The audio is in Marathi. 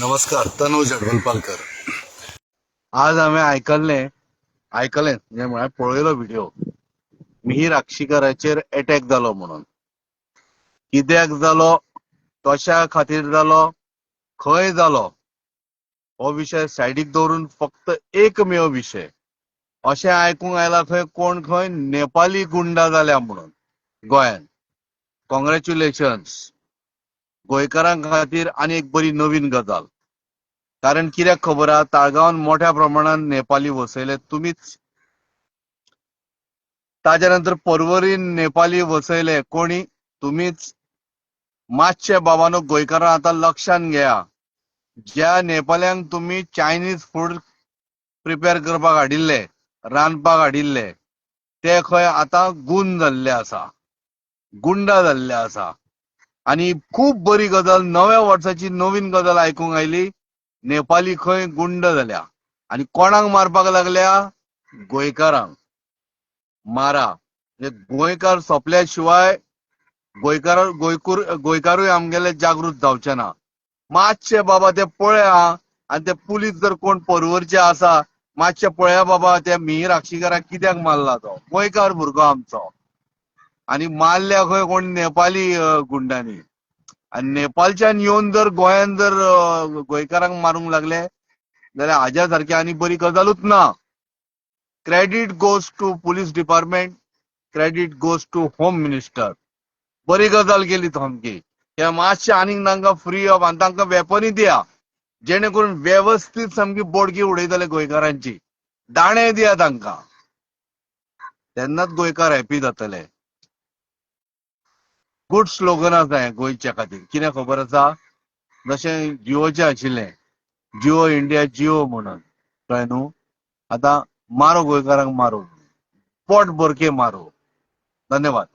नमस्कार, तनुज अडवलपालकर. आज आम्ही ऐकले म्हणजे म्हळ्यार पळयलो व्हिडिओ. मिहीर आक्षीकराचेर अटॅक जालो म्हणून. कित्याक जालो, कशा खातीर जालो, खंय जालो, हो विषय सायडीक दवरून फक्त एकमेव विषय अशें आयकूंक आयलां खंय नेपाली गुंडा जाल्या म्हणून गोंयांत. कॉंग्रॅच्युलेशन्स. गोंयकारां खातीर आनी एक बरी नवीन गजाल. कारण कित्याक खबर आहा, ताळगांवान मोठ्या प्रमाणात नेपाली वसयले तुमीच. ताज्या नंतर पर्वरीन नेपाली वसयले कोणी? तुमीच. मातशे बाबानो गोंयकारां आतां लक्षांत घेया. ज्या नेपाल्यांक तुम्ही चायनीज फूड प्रिपेअर करपाक हाडिल्ले, रांदपाक हाडिल्ले, ते खंय आतां गून जाल्ले आसा, गुंडा जाल्ले आसा. आणि खूब बरी गजाल, नव्या वर्साची नवीन गजाल आयकूंक आयली. नेपाली खंय गुंड जाल्या आणि कोणाक मारपाक लागल्या? गोंयकारांक. मारा. म्हणजे गोंयकार सोंपल्या शिवाय गोंयकारूय आमगेले जागृत जावचे ना. मातशे बाबा ते पळया. आणि ते पुलीस जर कोण पर्वरचे आसा, मातशे पळया बाबा, त्या मिहीर आक्षीकराक कित्याक मारला तो. गोंयकार भुरगो आमचो. आणि मारल्या खंय कोण नेपाली गुंडांनी. आणि नेपाळच्यान येवन जर गोंयान जर गोंयकारांक मारूंक लागले जाल्यार हाज्या सारकी आनी बरी गजालूच ना. Credit goes to police department, credit goes to home minister. बरी गजाल केली सामकी. किंवा मातशे आनीक तांकां फ्री ऑफ आनी तांकां वेपनूय दिया, जेणे करून व्यवस्थीत सामकी बोडगी उडयतले गोंयकारांची. दाणे दिया तांकां, तेन्नाच गोंयकार हॅपी जातले. गुड स्लोगन आसा हें गोंयच्या खातीर. कितें खबर आसा, जशें जिओचें आशिल्लें, जिओ इंडिया जिओ म्हणून, कळ्ळें न्हू. आतां मारो गोंयकारांक मारो, पोट भरके मारो. धन्यवाद.